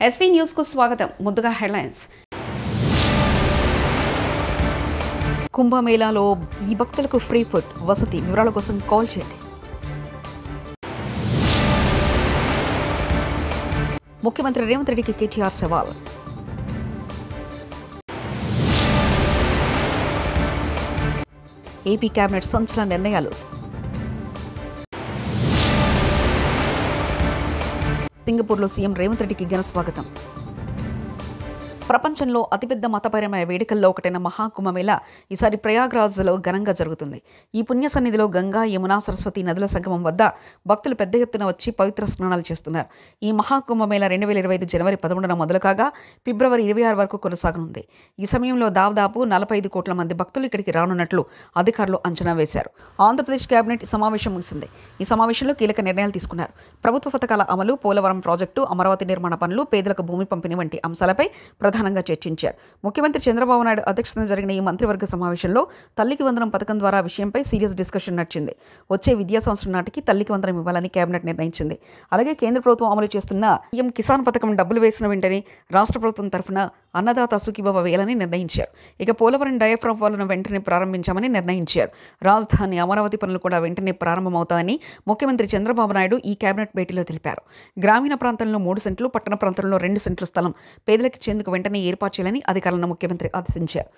SV news కు స్వాగతం. ముందుగా హెడ్లైన్స్. కుంభమేళాలో ఈ భక్తులకు ఫ్రీ ఫుడ్, వసతి వివరాల కోసం కాల్ చేయండి. ముఖ్యమంత్రి రేవంత్ రెడ్డికి కేటీఆర్ సవాల్. ఏపీ కేబినెట్ సంచలన నిర్ణయాలు. సింగపూర్లో సీఎం రేవంత్ రెడ్డికి ఘన స్వాగతం. ప్రపంచంలో అతిపెద్ద మతపరమైన వేడుకల్లో ఒకటైన మహాకుంభమేళ ఈసారి ప్రయాగ్రాజ్లో ఘనంగా జరుగుతుంది. ఈ పుణ్య సన్నిధిలో గంగా, యమున, సరస్వతి నదుల సంగమం వద్ద భక్తులు పెద్ద ఎత్తున వచ్చి పవిత్ర స్నానాలు చేస్తున్నారు. ఈ మహాకుంభమేళ 2025 జనవరి 11న మొదలు కాగా ఫిబ్రవరి 26 వరకు కొనసాగనుంది. ఈ సమయంలో దాదాపు 45 కోట్ల మంది భక్తులు ఇక్కడికి రానున్నట్లు అధికారులు అంచనా వేశారు. ఆంధ్రప్రదేశ్ కేబినెట్ సమావేశం ముగిసింది. ఈ సమావేశంలో కీలక నిర్ణయాలు తీసుకున్నారు. ప్రభుత్వ పథకాల అమలు, పోలవరం ప్రాజెక్టు, అమరావతి నిర్మాణ పనులు, పేదలకు భూమి పంపిణీ వంటి అంశాలపై ప్రధానంగా చర్చించారు. ముఖ్యమంత్రి చంద్రబాబు నాయుడు అధ్యక్షతన జరిగిన ఈ మంత్రివర్గ సమావేశంలో తల్లికి వందనం పథకం ద్వారా విషయంపై సీరియస్ డిస్కషన్ నడిచింది. వచ్చే విద్యా సంవత్సరం నాటికి తల్లికి వందనం ఇవ్వాలని కేబినెట్ నిర్ణయించింది. అలాగే కేంద్ర ప్రభుత్వం అమలు చేస్తున్న పీఎం కిసాన్ పథకం డబ్బులు వేసిన వెంటనే రాష్ట్ర ప్రభుత్వం తరఫున అన్నదాత సుఖీభవ వేయాలని నిర్ణయించారు. ఇక పోలవరం డయాఫ్రామ్ వాల్ను వెంటనే ప్రారంభించామని నిర్ణయించారు. రాజధాని అమరావతి పనులు కూడా వెంటనే ప్రారంభమవుతాయని ముఖ్యమంత్రి చంద్రబాబు నాయుడు ఈ కేబినెట్ భేటీలో తెలిపారు. గ్రామీణ ప్రాంతంలో 3 సెంట్లు, పట్టణ ప్రాంతంలో 2 సెంట్లు స్థలం పేదలకు ఇచ్చేందుకు వెంటనే ఏర్పాటు చేయాలని అధికారులను ముఖ్యమంత్రి ఆదేశించారు.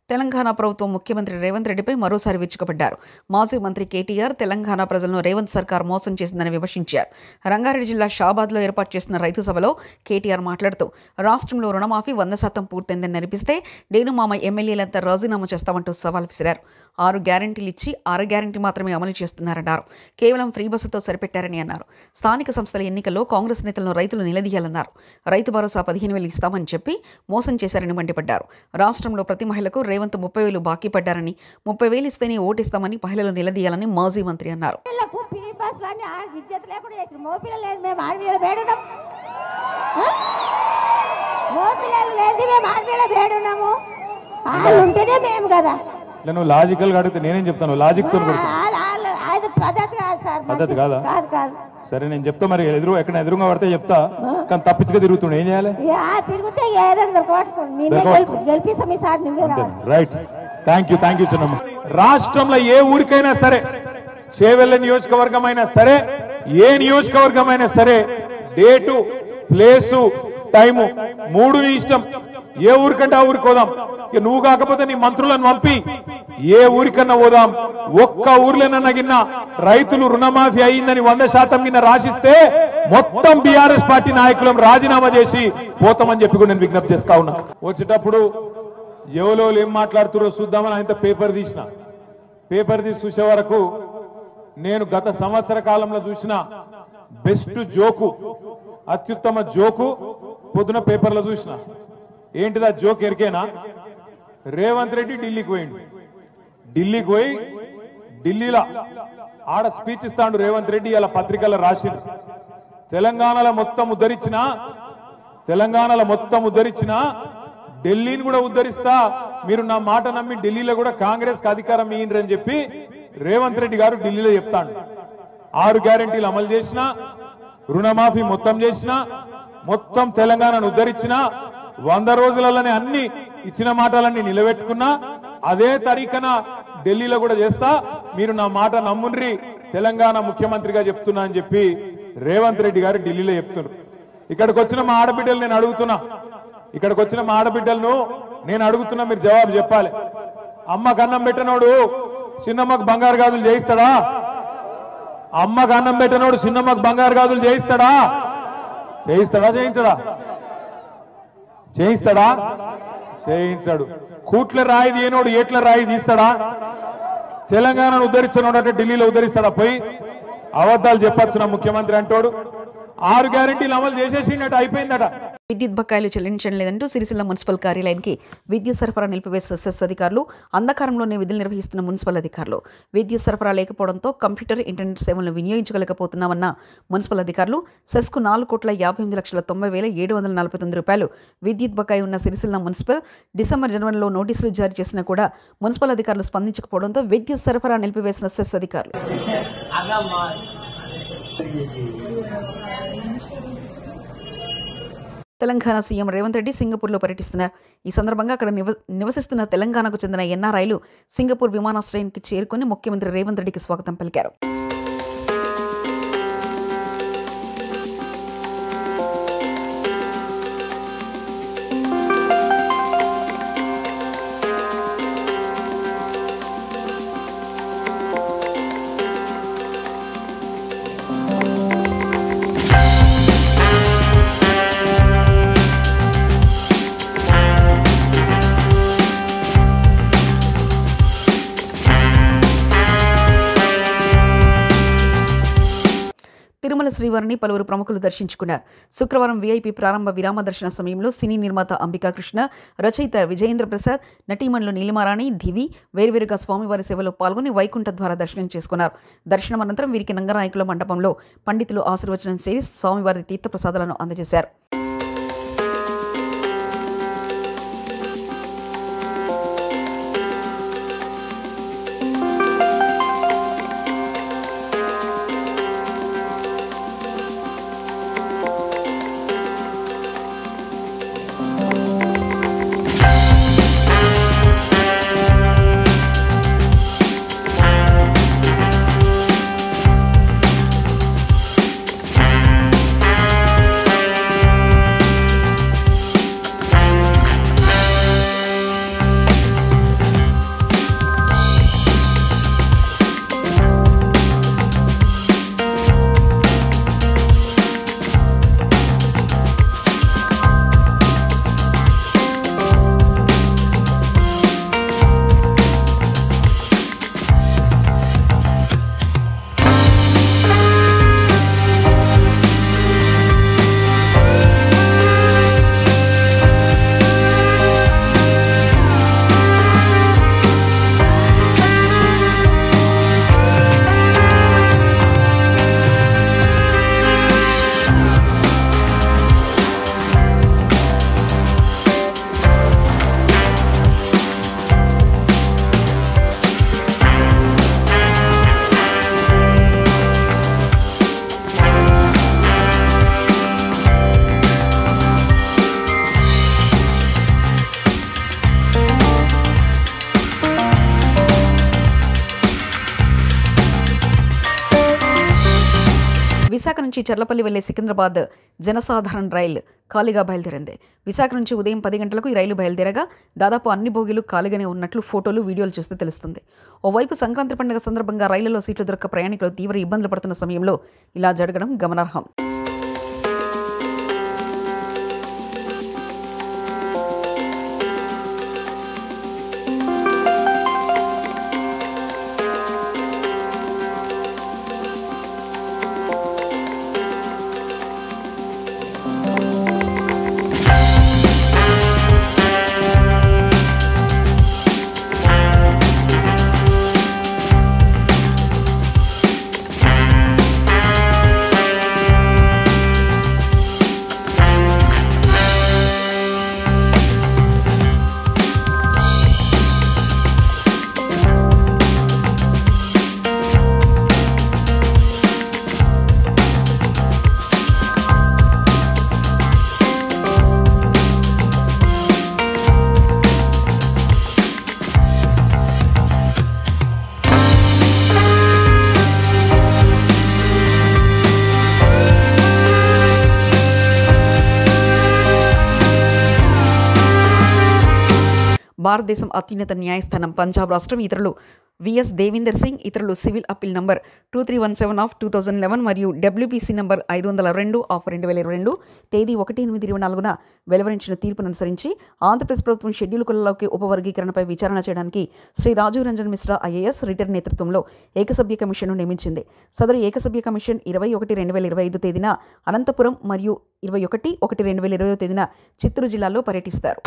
తెలంగాణ ప్రభుత్వం ముఖ్యమంత్రి రేవంత్ రెడ్డిపై మరోసారి విరుచుకుపడ్డారు. మాజీ మంత్రి కేటీఆర్ తెలంగాణ ప్రజలను రేవంత్ సర్కార్ మోసం చేసిందని విమర్శించారు. రంగారెడ్డి జిల్లా షాబాద్లో ఏర్పాటు చేసిన రైతు సభలో కేటీఆర్ మాట్లాడుతూ రాష్ట్రంలో రుణమాఫీ 100% పూర్తయిందని నిరూపిస్తే నేను మామ ఎమ్మెల్యేలంతా రాజీనామా చేస్తామంటూ సవాల్ విసిరారు. 6 గ్యారెంటీలు ఇచ్చి 6 గ్యారెంటీ మాత్రమే అమలు చేస్తున్నారన్నారు. కేవలం ఫ్రీ బస్సుతో సరిపెట్టారని అన్నారు. స్థానిక సంస్థల ఎన్నికల్లో కాంగ్రెస్ నేతలను రైతులు నిలదీయాలన్నారు. రైతు భరోసా 15,000 ఇస్తామని చెప్పి మోసం చేశారని మండిపడ్డారు. రాష్ట్రంలో ప్రతి మహిళకు రేవంత్ 30,000 బాకీ పడ్డారని, 30,000 ఇస్తేనే ఓటిస్తామని మహిళలు నిలదీయాలని మాజీ మంత్రి అన్నారు. నువ్వు లాజికల్ గా అడిగితే నేనేం చెప్తాను? లాజిక్ తో పద్ధతి కాదా? సరే నేను చెప్తా. మరి ఎక్కడ ఎదురుగా పడితే చెప్తా, కానీ తప్పించుగా తిరుగుతుండే ఏం చేయాలి? రైట్. థ్యాంక్ యూ చిన్నమ్మ. రాష్ట్రంలో ఏ ఊరికైనా సరే, చేవెళ్ళ నియోజకవర్గం అయినా సరే, ఏ నియోజకవర్గం అయినా సరే, డేటు, ప్లేసు, టైము 3 నీ ఇష్టం. ఏ ఊరికంటే ఆ ఊరికి పోదాం. నువ్వు కాకపోతే నీ మంత్రులను పంపి ఏ ఊరికన్నా పోదాం. ఒక్క ఊర్లోనన్నా గిన్న రైతులు రుణమాఫీ అయిందని 100% కింద రాసిస్తే మొత్తం బీఆర్ఎస్ పార్టీ నాయకులం రాజీనామా చేసి పోతామని చెప్పి కూడా నేను విజ్ఞప్తి చేస్తా ఉన్నా. వచ్చేటప్పుడు ఎవరో ఏం మాట్లాడుతున్నారో చూద్దామని ఆయన పేపర్ తీసి చూసే వరకు నేను గత సంవత్సర కాలంలో చూసిన బెస్ట్ జోకు, అత్యుత్తమ జోకు పొద్దున పేపర్లో చూసిన. ఏంటిదా జోక్ ఎరికేనా? రేవంత్ రెడ్డి ఢిల్లీకి పోయి ఢిల్లీలో ఆడ స్పీచ్ ఇస్తాడు రేవంత్ రెడ్డి. ఇలా పత్రికల్లో రాసిండు, తెలంగాణలో మొత్తం ఉద్ధరించిన ఢిల్లీని కూడా ఉద్ధరిస్తా, మీరు నా మాట నమ్మి ఢిల్లీలో కూడా కాంగ్రెస్ కి అధికారం ఇయ్యండి చెప్పి రేవంత్ రెడ్డి గారు ఢిల్లీలో చెప్తాడు. 6 గ్యారెంటీలు అమలు చేసిన, రుణమాఫీ మొత్తం చేసిన, మొత్తం తెలంగాణను ఉద్ధరించిన, 100 రోజులలోనే అన్ని ఇచ్చిన మాటలన్నీ నిలబెట్టుకున్నా, అదే తరీఖన ఢిల్లీలో కూడా చేస్తా, మీరు నా మాట నమ్ముండ్రి, తెలంగాణ ముఖ్యమంత్రిగా చెప్తున్నా అని చెప్పి రేవంత్ రెడ్డి గారు ఢిల్లీలో చెప్తున్నారు. ఇక్కడికి వచ్చిన మా ఆడబిడ్డలు నేను అడుగుతున్నా, మీరు జవాబు చెప్పాలి. అమ్మకు అన్నం పెట్టనోడు చిన్నమ్మకు బంగారు గాజులు చేయిస్తాడా? అమ్మకు అన్నం పెట్టనోడు చిన్నమ్మకు బంగారు గాజులు చేయిస్తాడా? చేయించాడు. కూట్ల రాయి తీయనోడు ఏట్ల రాయి తీస్తాడా? తెలంగాణను ఉద్ధరించినోడు అంటే ఢిల్లీలో ఉద్ధరిస్తాడా? పోయి అబద్ధాలు చెప్పొచ్చిన ముఖ్యమంత్రి అంటోడు 6 గ్యారెంటీలు అమలు చేసేసిందట, అయిపోయిందట. విద్యుత్ బకాయిలు చెల్లించడం లేదంటూ సిరిసిల్ల మున్సిపల్ కార్యాలయానికి విద్యుత్ సరఫరా నిలిపివేసిన సెస్ అధికారులు, అంధకారంలోనే విధులు నిర్వహిస్తున్న మున్సిపల్ అధికారులు. విద్యుత్ సరఫరా లేకపోవడంతో కంప్యూటర్, ఇంటర్నెట్ సేవలను వినియోగించగలకపోతున్నామన్న మున్సిపల్ అధికారులు సెస్కు 4,58,90,749 రూపాయలు విద్యుత్ బకాయి ఉన్న సిరిసిల్ల మున్సిపల్ డిసెంబర్, జనవరిలో నోటీసులు జారీ చేసినా కూడా మున్సిపల్ అధికారులు స్పందించకపోవడంతో విద్యుత్ సరఫరా నిలిపివేసిన సెస్ అధికారులు. తెలంగాణ సీఎం రేవంత్ రెడ్డి సింగపూర్లో పర్యటిస్తున్నారు. ఈ సందర్భంగా అక్కడ నివసిస్తున్న తెలంగాణకు చెందిన ఎన్ఆర్ఐలు సింగపూర్ విమానాశ్రయానికి చేరుకుని ముఖ్యమంత్రి రేవంత్ రెడ్డికి స్వాగతం పలికారు. తిరుమల శ్రీవారిని పలువురు ప్రముఖులు దర్శించుకున్నారు. శుక్రవారం వీఐపీ ప్రారంభ విరామ దర్శన సమయంలో సినీ నిర్మాత అంబికా కృష్ణ, రచయిత విజయేంద్ర ప్రసాద్, నటీమణులు నీలిమారాణి, దివి వేర్వేరుగా స్వామివారి సేవలో పాల్గొని వైకుంఠ ద్వార దర్శనం చేసుకున్నారు. దర్శనం అనంతరం వీరికి నంగనాయకుల మండపంలో పండితులు ఆశీర్వచనం చేసి స్వామివారి తీర్థప్రసాదాలను అందజేశారు. విశాఖ నుంచి చర్లపల్లి వెళ్లే సికింద్రాబాద్ జనసాధారణ రైలు ఖాళీగా బయలుదేరింది. విశాఖ నుంచి ఉదయం 10 గంటలకు ఈ రైలు బయలుదేరగా దాదాపు అన్ని బోగీలు ఖాళీగానే ఉన్నట్లు ఫోటోలు, వీడియోలు చూస్తే తెలుస్తుంది. ఓవైపు సంక్రాంతి పండుగ సందర్భంగా రైళ్లలో సీట్లు దొరక్క ప్రయాణికులు తీవ్ర ఇబ్బందులు పడుతున్న సమయంలో ఇలా జరగడం గమనార్హం. భారతదేశం అత్యున్నత న్యాయస్థానం పంజాబ్ రాష్ట్రం ఇతరులు విఎస్ దేవీందర్ సింగ్ ఇతరులు సివిల్ అప్పీల్ నంబర్ 2317 ఆఫ్ 2011 మరియు డబ్ల్యూపీసీ నంబర్ 502 ఆఫ్ 2022 తేదీ 1/8/24న వెలువరించిన తీర్పును అనుసరించి ఆంధ్రప్రదేశ్ ప్రభుత్వం షెడ్యూల్ కులాలలోకి ఉపవర్గీకరణపై విచారణ చేయడానికి శ్రీ రాజీవ్ రంజన్ మిశ్రా ఐఏఎస్ రిటర్న్ నేతృత్వంలో ఏకసభ్య కమిషన్ను నియమించింది. సదరు ఏకసభ్య కమిషన్ 21/2025 తేదీన అనంతపురం మరియు 21/1/2020 తేదీన చిత్తూరు జిల్లాలో పర్యటిస్తారు.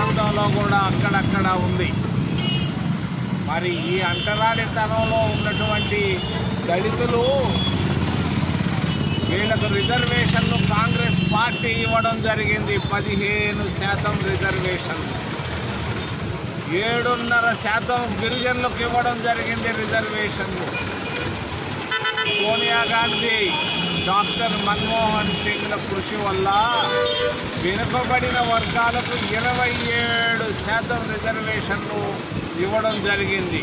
మరి ఈ అంటరానితనంలో ఉన్నటువంటి దళితులు వీళ్ళకు రిజర్వేషన్లు కాంగ్రెస్ పార్టీ ఇవ్వడం జరిగింది. 15% రిజర్వేషన్, 7.5% గిరిజనులకు ఇవ్వడం జరిగింది రిజర్వేషన్లు. సోనియా గాంధీ డాక్టర్ మన్మోహన్ సింగ్ల కృషి వల్ల వెనుకబడిన వర్గాలకు 27% రిజర్వేషన్లు ఇవ్వడం జరిగింది.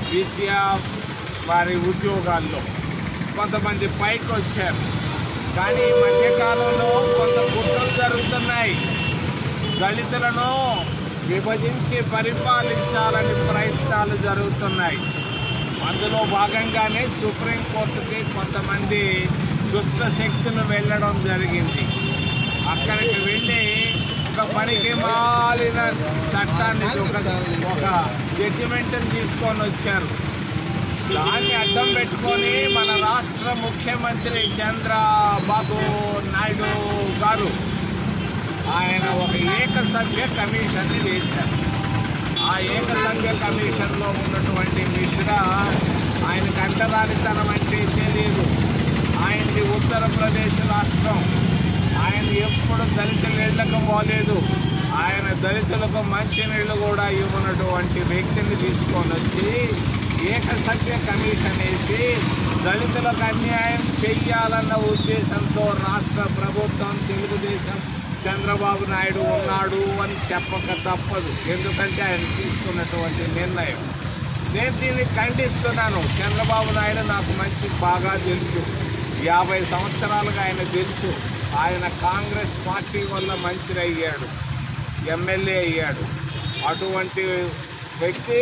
విద్య వారి ఉద్యోగాల్లో కొంతమంది పైకి వచ్చారు. కానీ ఈ మధ్యకాలంలో కొంత కుట్రలు జరుగుతున్నాయి. దళితులను విభజించి పరిపాలించాలని ప్రయత్నాలు జరుగుతున్నాయి. అందులో భాగంగానే సుప్రీంకోర్టుకి కొంతమంది దుష్ట శక్తులు వెళ్ళడం జరిగింది. అక్కడికి వెళ్ళి ఒక పనికి మాలిన చట్టాన్ని ఒక జడ్జిమెంట్ని తీసుకొని వచ్చారు. దాన్ని అడ్డం పెట్టుకొని మన రాష్ట్ర ముఖ్యమంత్రి చంద్రబాబు నాయుడు గారు ఆయన ఒక ఏకసభ్య కమిషన్ని వేశారు. ఆ ఏకసభ్య కమిషన్లో ఉన్నటువంటి మిశ్రా ఆయనకు అంటరానితనం అంటే తెలియదు. ఆయనది ఉత్తరప్రదేశ్ రాష్ట్రం. ఆయన ఎప్పుడు దళితులు వెళ్ళకపోలేదు. ఆయన దళితులకు మంచినీళ్ళు కూడా ఇవ్వనటువంటి వ్యక్తిని తీసుకొని వచ్చి ఏకసభ్య కమిషన్ వేసి దళితులకు అన్యాయం చెయ్యాలన్న ఉద్దేశంతో రాష్ట్ర ప్రభుత్వం తెలుగుదేశం చంద్రబాబు నాయుడు ఉన్నాడు అని చెప్పక తప్పదు. ఎందుకంటే ఆయన తీసుకున్నటువంటి నిర్ణయం. నేను దీన్ని ఖండిస్తున్నాను. చంద్రబాబు నాయుడు నాకు బాగా తెలుసు. 50 సంవత్సరాలుగా ఆయన తెలుసు. ఆయన కాంగ్రెస్ పార్టీ వల్ల మంత్రి అయ్యాడు, ఎమ్మెల్యే అయ్యాడు. అటువంటి వ్యక్తి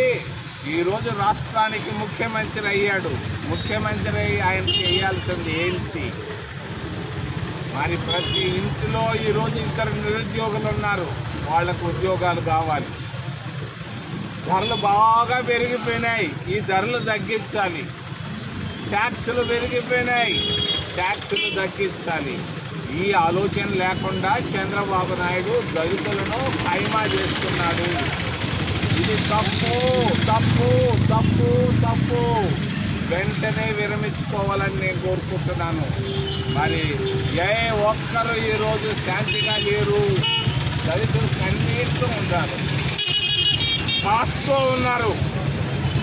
ఈరోజు రాష్ట్రానికి ముఖ్యమంత్రి అయ్యాడు. ముఖ్యమంత్రి అయ్యి ఆయన చేయాల్సింది ఏంటి? మరి ప్రతి ఇంటిలో ఈరోజు 2 నిరుద్యోగులు ఉన్నారు. వాళ్లకు ఉద్యోగాలు కావాలి. ధరలు బాగా పెరిగిపోయినాయి. ఈ ధరలు తగ్గించాలి. ట్యాక్సులు పెరిగిపోయినాయి. ట్యాక్సులు తగ్గించాలి. ఈ ఆలోచన లేకుండా చంద్రబాబు నాయుడు దళితులను ఖైమా చేస్తున్నాడు. ఇది తప్పు తప్పు తప్పు తప్పు. వెంటనే విరమించుకోవాలని నేను కోరుకుంటున్నాను. మరి ఏ ఒక్కరు ఈరోజు శాంతిగా లేరు. దళితులు కన్నీటితో ఉన్నారు, కాస్తూ ఉన్నారు,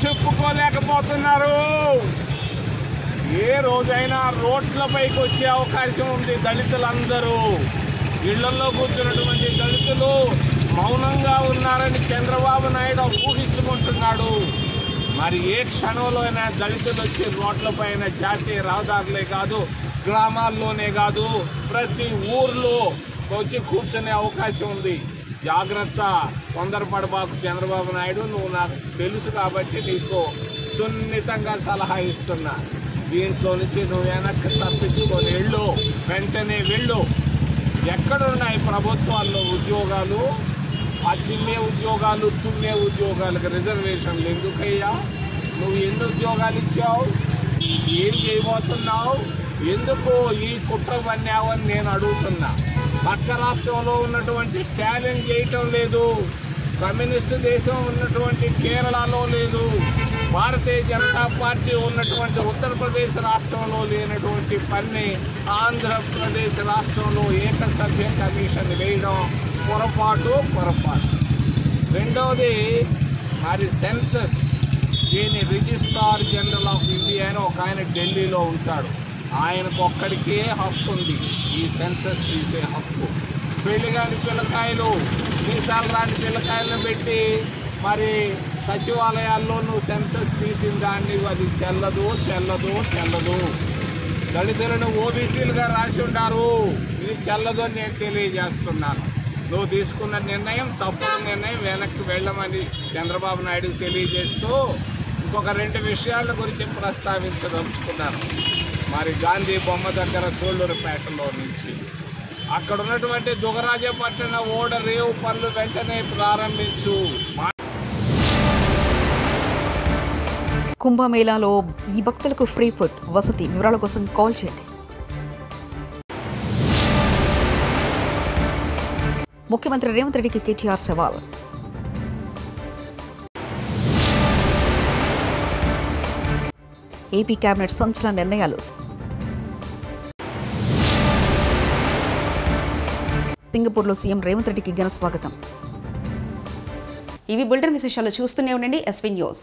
చెప్పుకోలేకపోతున్నారు. ఏ రోజైనా రోడ్లపైకి వచ్చే అవకాశం ఉంది. దళితులందరూ ఇళ్లలో కూర్చున్నటువంటి దళితులు మౌనంగా ఉన్నారని చంద్రబాబు నాయుడు ఊహించుకుంటున్నాడు. మరి ఏ క్షణంలో అయినా దళితులు వచ్చి రోడ్లపైన జాతీయ రహదారులే కాదు, గ్రామాల్లోనే కాదు, ప్రతి ఊర్లో వచ్చి కూర్చునే అవకాశం ఉంది. జాగ్రత్త, తొందరపడబాకు చంద్రబాబు నాయుడు. నువ్వు నాకు తెలుసు కాబట్టి నీకు సున్నితంగా సలహా ఇస్తున్నా. దీంట్లో నుంచి నువ్వు వెనక్కి తప్పించుకొని వెళ్ళు, వెంటనే వెళ్ళు. ఎక్కడున్నాయి ప్రభుత్వాల్లో ఉద్యోగాలు? ఆ చిన్నే ఉద్యోగాలు, తున్నే ఉద్యోగాలకు రిజర్వేషన్లు ఎందుకయ్యా? నువ్వు ఎన్ని ఉద్యోగాలు ఇచ్చావు? ఏం చేయబోతున్నావు? ఎందుకు ఈ కుట్ర పన్నావని నేను అడుగుతున్నా. పక్క రాష్ట్రంలో ఉన్నటువంటి స్టాలిన్ చేయటం లేదు. కమ్యూనిస్టు దేశం ఉన్నటువంటి కేరళలో లేదు. భారతీయ జనతా పార్టీ ఉన్నటువంటి ఉత్తరప్రదేశ్ రాష్ట్రంలో లేనటువంటి పని ఆంధ్రప్రదేశ్ రాష్ట్రంలో ఏకసభ్య కమిషన్ వేయడం పొరపాటు. రెండవది మరి సెన్సస్, దీని రిజిస్ట్రార్ జనరల్ ఆఫ్ ఇండియా అని ఒక ఆయన ఢిల్లీలో ఉంటాడు. ఆయనకు ఒక్కడికే హక్కు ఉంది ఈ సెన్సస్ తీసే హక్కు. పెళ్లిగాని పిల్లకాయలు, మీసాలు రాని పిల్లకాయలను పెట్టి మరి సచివాలయాల్లో నువ్వు సెన్సస్ తీసిన దాన్ని అది చెల్లదు. దళితులను ఓబీసీలుగా రాసి ఉంటారు. ఇది చెల్లదు అని నేను తెలియజేస్తున్నాను. నువ్వు తీసుకున్న నిర్ణయం తప్పుడు నిర్ణయం, వెనక్కి వెళ్ళమని చంద్రబాబు నాయుడుకి తెలియజేస్తూ ఇంకొక 2 విషయాల గురించి ప్రస్తావించదలుచుకున్నాను. మరి గాంధీ బొమ్మ దగ్గర సోళ్ళూరుపేటలో నుంచి అక్కడ ఉన్నటువంటి దుగరాజపట్టిన ఓడ రేవు పనులు వెంటనే ప్రారంభించు. కుంభమేళాలో ఈ భక్తులకు ఫ్రీ ఫుడ్, వసతి వివరాల కోసం కాల్ చేయండి. ముఖ్యమంత్రి రేవంత్ రెడ్డికి కేటీఆర్ సవాల్. ఏపీ కేబినెట్ సంచలన నిర్ణయాలు. సింగపూర్లో సీఎం రేవంత్ రెడ్డికి ఘన స్వాగతం. ఇవి బులెటిన్ విశేషాలు. చూస్తూనే ఉండండి ఎస్వీ న్యూస్.